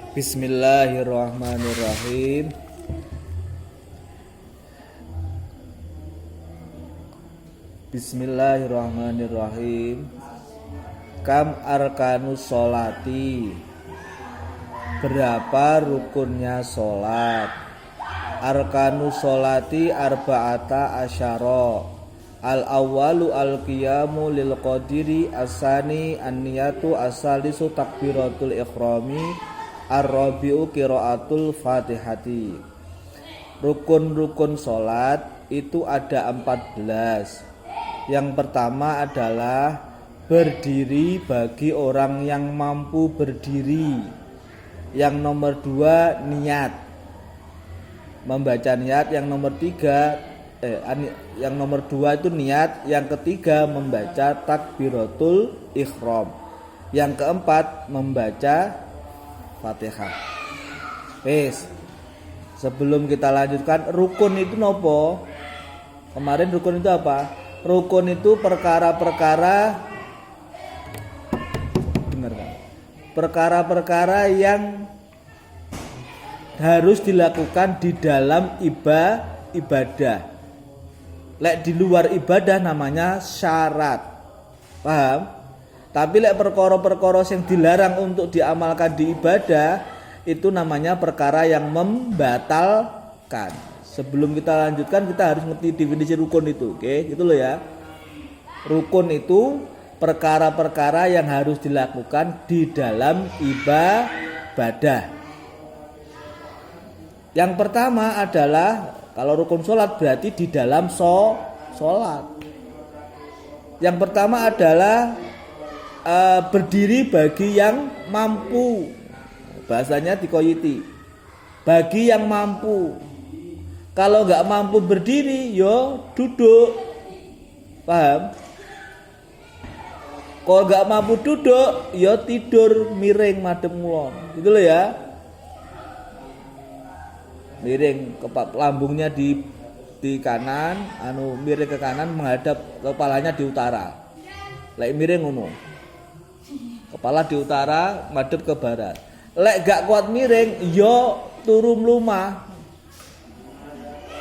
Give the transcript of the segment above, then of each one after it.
Bismillahirrahmanirrahim. Bismillahirrahmanirrahim. Kam arkanus sholati. Berapa rukunnya sholat? Arkanus sholati arba'ata asyara. Al awwalu al qiyamu lil qadiri, asani an-niyatu, asalisu takbiratul ikhrami, ar-rabi'u qiraatul fatihati. Rukun-rukun sholat itu ada 14. Yang pertama adalah berdiri bagi orang yang mampu berdiri. Yang nomor 2 niat, membaca niat. Yang nomor 2 itu niat. Yang ketiga membaca takbiratul ihram. Yang keempat membaca Fatihah. Sebelum kita lanjutkan, rukun itu nopo? Kemarin rukun itu apa? Rukun itu perkara-perkara, benar kan? Perkara-perkara yang harus dilakukan di dalam ibadah. Lek di luar ibadah namanya syarat. Paham? Tapi lek perkara-perkara yang dilarang untuk diamalkan di ibadah itu namanya perkara yang membatalkan. Sebelum kita lanjutkan, kita harus ngerti definisi rukun itu. Oke, gitu loh ya. Rukun itu perkara-perkara yang harus dilakukan di dalam ibadah. Yang pertama adalah, kalau rukun sholat berarti di dalam sholat. Yang pertama adalah berdiri bagi yang mampu. Bahasanya dikoyiti, bagi yang mampu. Kalau nggak mampu berdiri, yo duduk. Paham? Kalau nggak mampu duduk, yo tidur miring madhep ngulon. Gitu loh ya. Miring, lambungnya di kanan, miring ke kanan, menghadap kepalanya di utara. Lek miring ngono. Kepala di utara, madhep ke barat. Lek gak kuat miring, yo turu mlumah.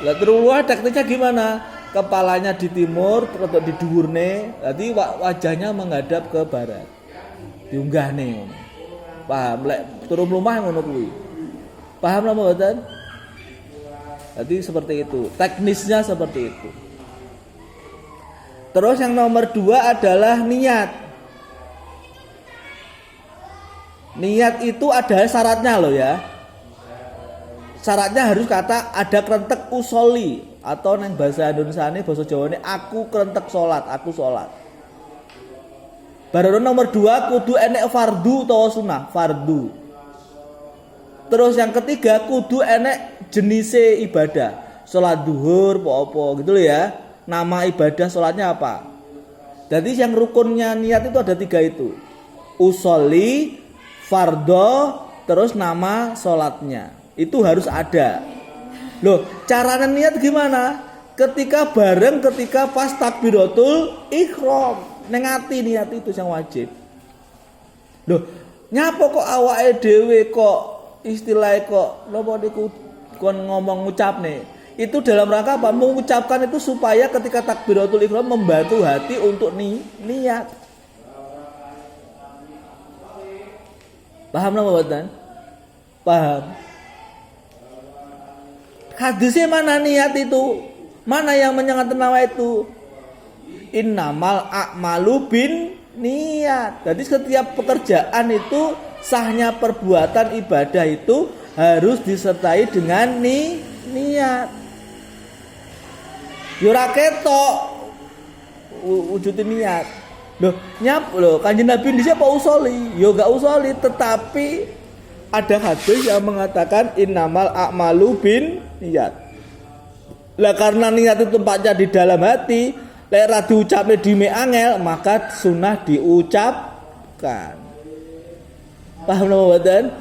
Lek turu mlumah tekniknya gimana? Kepalanya di timur, terus di dhuwurne, nanti wajahnya menghadap ke barat. Diunggahne ngono. Paham? Lek turu mlumah ngono kuwi. Paham lho mboten? Jadi seperti itu, teknisnya seperti itu. Terus yang nomor 2 adalah niat. Niat itu ada syaratnya loh ya. Syaratnya harus kata ada krentek usoli, atau neng bahasa Indonesia ini, bahasa Jawa ini, aku krentek sholat, aku sholat. Baru nomor 2 kudu enek fardu atau sunnah, fardu. Terus yang ketiga kudu enek jenise ibadah, sholat duhur, apa gitu loh ya. Nama ibadah sholatnya apa? Jadi yang rukunnya niat itu ada 3 itu, usoli, fardo, terus nama sholatnya. Itu harus ada. Loh, caranya niat gimana? Ketika pas takbiratul ihram, nengati niat itu yang wajib. Loh, nyapa kok awake dhewe kok istilahnya kok nopo niku kon ngomong ngucap nih. Itu dalam rangka apa? Mengucapkan itu supaya ketika takbiratul ihram membantu hati untuk niat. Paham napa mboten? Paham. Hadisnya mana niat itu? Mana yang menyangkut nama itu? Innamal a'malu bin niat. Jadi setiap pekerjaan itu, sahnya perbuatan ibadah itu harus disertai dengan niat. Yo ra ketok wujud niat. Loh, Kanjeng Nabi di siapa usoli? Yo gak usoli, tetapi ada hadis yang mengatakan innamal a'malu bin niat. Lah karena niat itu tempatnya di dalam hati, lek ra diucapne di angel, maka sunnah diucapkan. Paham lho mboten?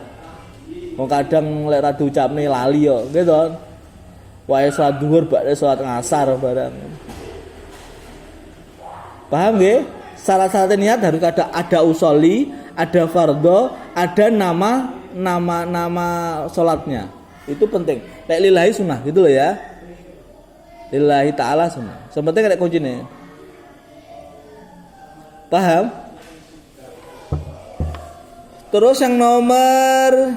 Wong kadang lek ra diucapne lali yo, gitu. Wae salat zuhur badhe salat ngasar barang. Paham nggih? Syarat-syarat niat harus ada usoli, ada fardho, ada nama nama sholatnya. Itu penting. Lek lillahi sunnah gitu loh ya. Lillahi ta'ala sunnah. Sepenting kayak kunci nih. Paham? Terus yang nomor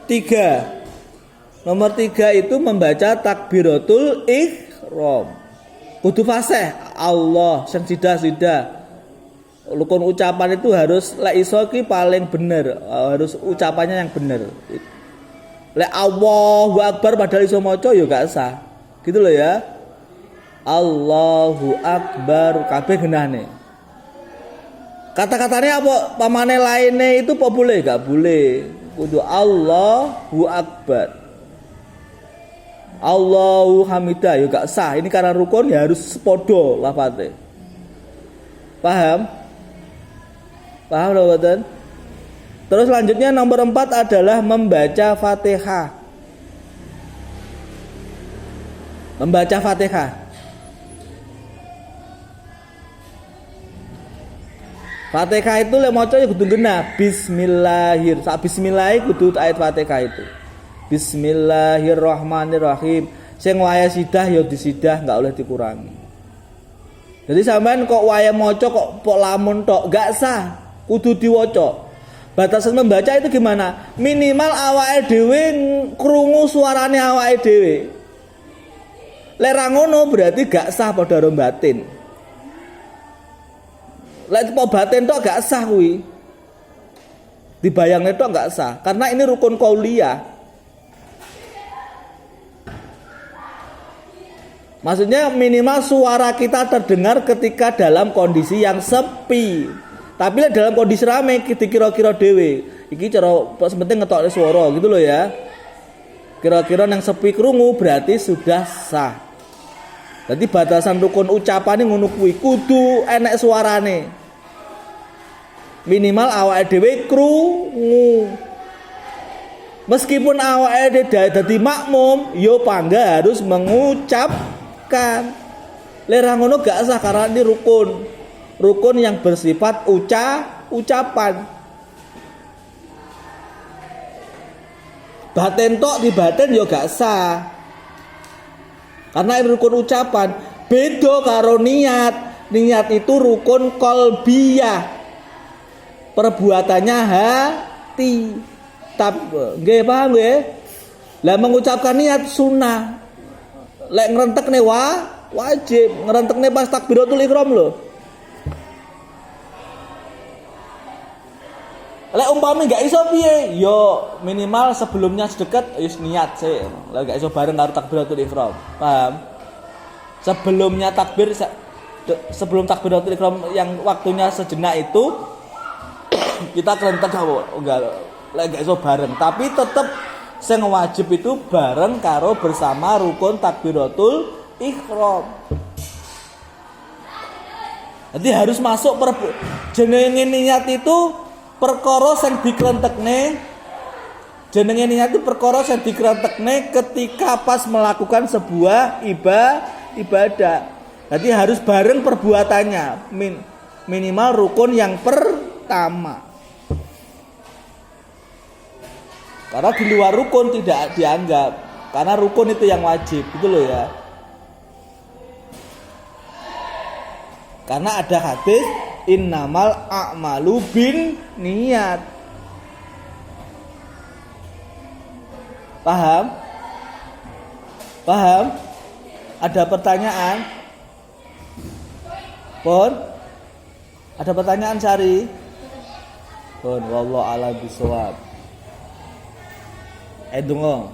3. Nomor 3 itu membaca takbiratul ihram. Kudu fasih Allah sing sidah-sidah. Rukun ucapan itu harus lek iso ki paling bener, harus ucapannya yang bener. Lek Allahu Akbar padahal iso maca ya gak sah. Gitu loh ya. Allahu Akbar kabeh genahne. Kata-katanya apa pamane lainnya itu apa boleh? Gak boleh. Kudu Allahu Akbar. Allahu hamidah ya gak sah. Ini karena rukun ya harus sepodo lafate. Paham? Paham lho mboten? Terus selanjutnya nomor 4 adalah membaca Fatihah. Membaca Fatihah. Fatihah itu lek maca ya kudu genah. Bismillahir. Sak bismillah kudu ayat Fatihah itu. Bismillahirrahmanirrahim. Sing waya sidah ya disidah, enggak oleh dikurangi. Jadi sampean kok waya maca kok pok lamun tok, enggak sah. Kudu diwaca. Batasan membaca itu gimana? Minimal awake dhewe krungu suarane awake dhewe. Lek ra ngono berarti gak sah padha karo batin. Lek po batin tok gak sah kuwi. Dibayangne tok gak sah karena ini rukun qauliyah. Maksudnya minimal suara kita terdengar ketika dalam kondisi yang sepi. Tapi dalam kondisi rame kita kira-kira dewe. Iki cara penting ngetokne suara gitu loh ya. Kira-kira yang sepi krungu berarti sudah sah. Jadi batasan rukun ucapane ngono kuwi kudu enek suarane. Minimal awake dhewe krungu. Meskipun awake dhewe dadi makmum, yo pangga harus mengucapkan. Lera ngono gak sah karena ini rukun yang bersifat ucapan. Batin tok di batin yo gak sah karena ini rukun ucapan. Beda karo niat itu rukun qalbiyah, perbuatannya hati. Nggih paham nggih? Lah mengucapkan niat sunnah. Lek ngrentekne wajib, ngrentekne pas takbiratul ihram lho. Lek umpami gak iso piye? Yo minimal sebelumnya sedekat wis niat sih. Lek gak iso bareng karo takbiratul ihram. Paham? Sebelumnya sebelum takbiratul ihram yang waktunya sejenak itu kita kerentek enggak lek gak iso bareng, tapi tetep sing wajib itu bareng karo bersama rukun takbiratul ihram. Jadi harus masuk jenenge niat itu perkara sing dikrentekne. Jenenge niat itu perkara sing dikrentekne ketika pas melakukan sebuah ibadah. Jadi harus bareng perbuatannya. Minimal rukun yang pertama. Karena di luar rukun tidak dianggap. Karena rukun itu yang wajib, gitu loh ya. Karena ada hadis innamal a'malu bin niat. Paham? Paham? Ada pertanyaan? Pon? Ada pertanyaan Sari? Pon, wallahu a'lam bishawab. Donga.